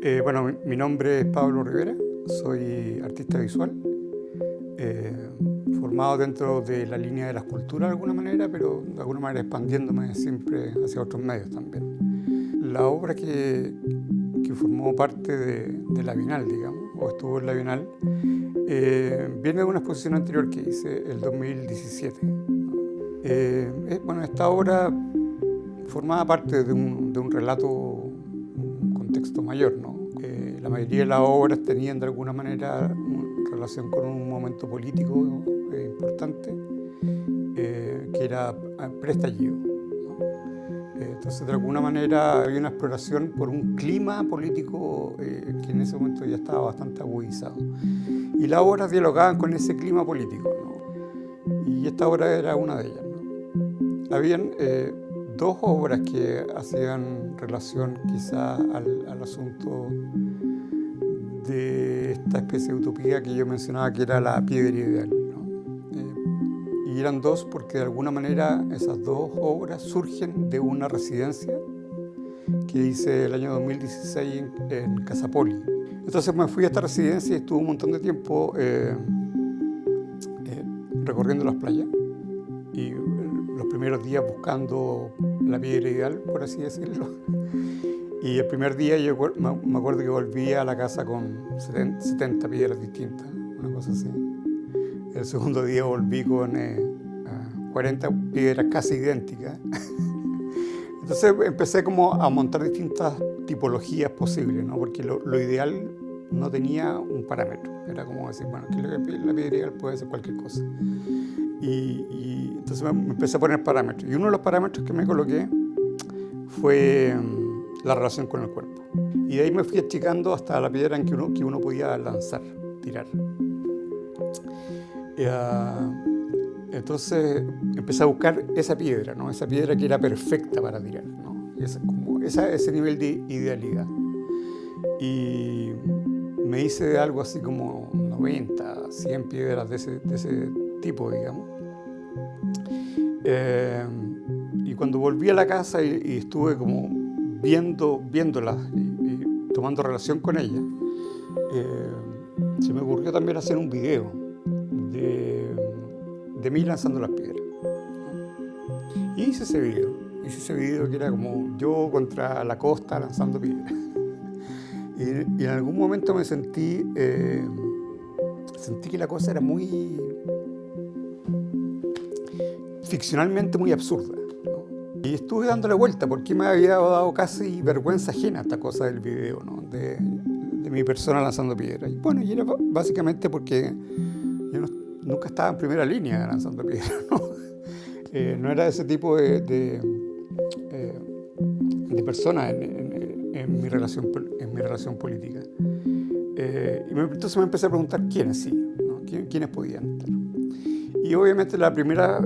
Bueno, mi nombre es Pablo Rivera, soy artista visual, eh, formado dentro de la línea de la escultura de alguna manera, pero de alguna manera expandiéndome siempre hacia otros medios también. La obra que formó parte de la Bienal, digamos, o estuvo en la Bienal, viene de una exposición anterior que hice el 2017. Bueno, esta obra formaba parte de un relato, un contexto mayor, ¿no? La mayoría de las obras tenían de alguna manera relación con un momento político importante, que era preestallido, ¿no? Entonces, de alguna manera había una exploración por un clima político que en ese momento ya estaba bastante agudizado. Y las obras dialogaban con ese clima político, ¿no? Y esta obra era una de ellas, ¿no? Habían dos obras que hacían relación quizá al asunto de esta especie de utopía que yo mencionaba, que era la piedra ideal, ¿no? Y eran dos porque de alguna manera esas dos obras surgen de una residencia que hice el año 2016 en Casa Poli. Entonces me fui a esta residencia y estuve un montón de tiempo recorriendo las playas y los primeros días buscando la piedra ideal, por así decirlo. Y el primer día yo me acuerdo que volví a la casa con 70 piedras distintas, una cosa así. El segundo día volví con 40 piedras casi idénticas. Entonces empecé como a montar distintas tipologías posibles, ¿no? Porque lo ideal no tenía un parámetro. Era como decir, bueno, que la piedra ideal puede ser cualquier cosa. Y entonces me empecé a poner parámetros. Y uno de los parámetros que me coloqué fue la relación con el cuerpo. Y de ahí me fui achicando hasta la piedra en que uno podía lanzar, tirar. Entonces empecé a buscar esa piedra, ¿no? Esa piedra que era perfecta para tirar, ¿no? Ese nivel de idealidad. Y me hice de algo así como 90, 100 piedras de ese tipo, digamos. Y cuando volví a la casa y estuve como viéndolas y tomando relación con ellas, se me ocurrió también hacer un video de mí lanzando las piedras. Y hice ese video que era como yo contra la costa lanzando piedras. Y en algún momento me sentí que la cosa era ficcionalmente muy absurda, ¿no? Y estuve dándole vuelta porque me había dado casi vergüenza ajena esta cosa del video, ¿no? de mi persona lanzando piedras. Y bueno, y era básicamente porque yo nunca estaba en primera línea lanzando piedras, ¿no? No era ese tipo de persona en mi relación política. Entonces me empecé a preguntar quiénes sí, ¿no? ¿Quiénes podían estar? Y obviamente la primera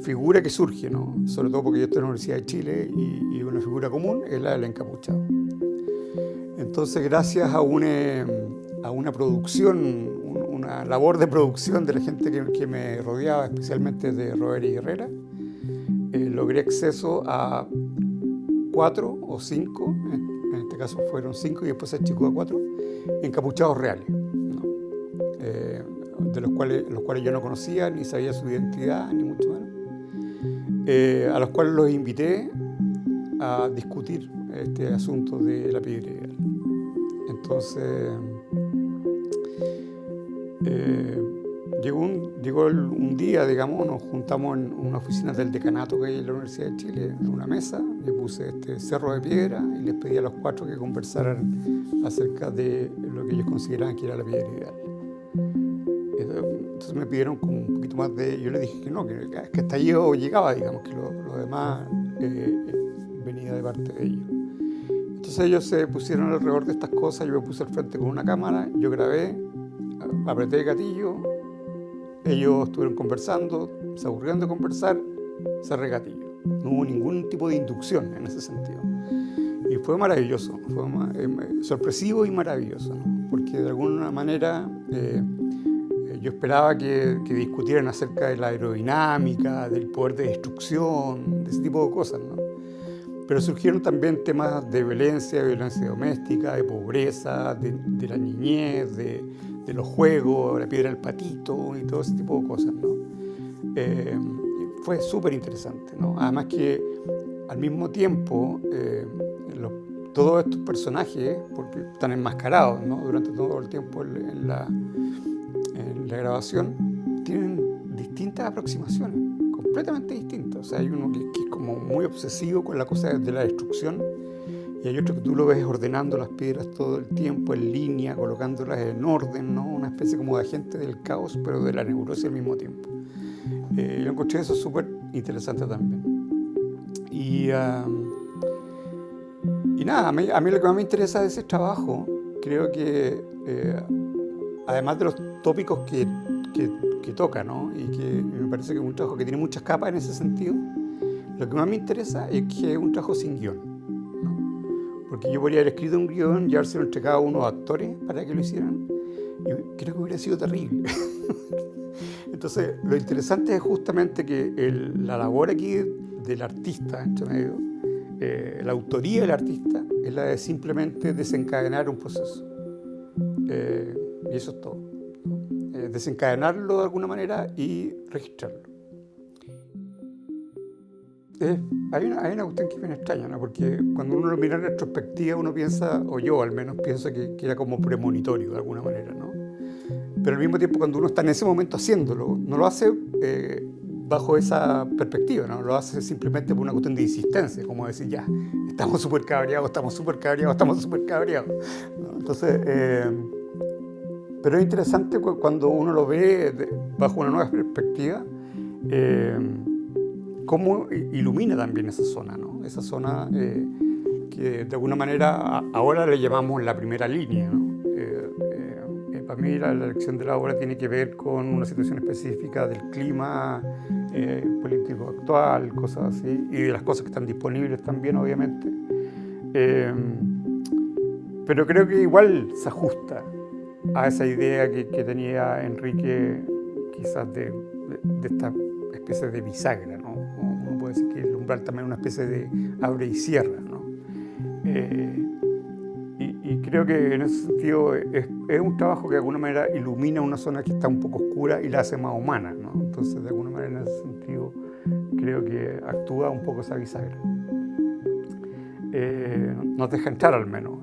figura que surge, ¿no? Sobre todo porque yo estoy en la Universidad de Chile y una figura común es la del encapuchado. Entonces, gracias a una producción, una labor de producción de la gente que me rodeaba, especialmente de Robert y Herrera, logré acceso a 4 o 5, en este caso fueron 5 y después se achicó a 4, encapuchados reales, ¿no? De los cuales yo no conocía, ni sabía su identidad, ni mucho menos, a los cuales los invité a discutir este asunto de la piedra ideal. Entonces, llegó un día, digamos, nos juntamos en una oficina del decanato que hay en la Universidad de Chile, en una mesa, yo puse este cerro de piedra y les pedí a los 4 que conversaran acerca de lo que ellos consideraban que era la piedra ideal. Entonces me pidieron como un poquito más de... Yo les dije que no, que hasta yo llegaba, digamos, que lo demás venía de parte de ellos. Entonces ellos se pusieron alrededor de estas cosas, yo me puse al frente con una cámara, yo grabé, apreté el gatillo, ellos estuvieron conversando, se aburrieron de conversar, cerré gatillo. No hubo ningún tipo de inducción en ese sentido. Y fue maravilloso, fue sorpresivo y maravilloso, ¿no? Porque de alguna manera yo esperaba que discutieran acerca de la aerodinámica, del poder de destrucción, de ese tipo de cosas, ¿no? Pero surgieron también temas de violencia doméstica, de pobreza, de la niñez, de los juegos, la piedra del patito y todo ese tipo de cosas, ¿no? Fue súper interesante, ¿no? Además que al mismo tiempo todos estos personajes, porque están enmascarados, ¿no?, durante todo el tiempo en la grabación, tienen distintas aproximaciones, completamente distintas. O sea, hay uno que es como muy obsesivo con la cosa de la destrucción, y hay otro que tú lo ves ordenando las piedras todo el tiempo, en línea, colocándolas en orden, ¿no? Una especie como de agente del caos, pero de la neurosis al mismo tiempo. Yo encontré eso súper interesante también. Y nada, a mí lo que más me interesa de ese trabajo, creo que además de los tópicos que toca, ¿no?, y que me parece que es un trabajo que tiene muchas capas en ese sentido, lo que más me interesa es que es un trabajo sin guión, ¿no? Porque yo podría haber escrito un guión y habérselo entregado a unos actores para que lo hicieran, y creo que hubiera sido terrible. Entonces, lo interesante es justamente que la labor aquí del artista, entre medio, la autoría del artista, es la de simplemente desencadenar un proceso. Y eso es todo, ¿no? Desencadenarlo de alguna manera y registrarlo. Hay una cuestión que es bien extraña, ¿no? Porque cuando uno lo mira en retrospectiva, uno piensa, o yo al menos pienso que era como premonitorio de alguna manera, ¿no? Pero al mismo tiempo, cuando uno está en ese momento haciéndolo, no lo hace bajo esa perspectiva, ¿no? Lo hace simplemente por una cuestión de insistencia, como decir, ya, estamos súper cabreados, estamos súper cabreados, ¿no? Entonces, pero es interesante cuando uno lo ve bajo una nueva perspectiva, cómo ilumina también esa zona, ¿no? Esa zona que de alguna manera ahora le llamamos la primera línea, ¿no? Para mí la elección de la obra tiene que ver con una situación específica del clima político actual, cosas así, y de las cosas que están disponibles también, obviamente. Pero creo que igual se ajusta a esa idea que tenía Enrique, quizás de esta especie de bisagra, ¿no? Uno puede decir que el umbral también es una especie de abre y cierra, ¿no? Y creo que en ese sentido es un trabajo que de alguna manera ilumina una zona que está un poco oscura y la hace más humana, ¿no? Entonces, de alguna manera, en ese sentido, creo que actúa un poco esa bisagra. Nos deja entrar al menos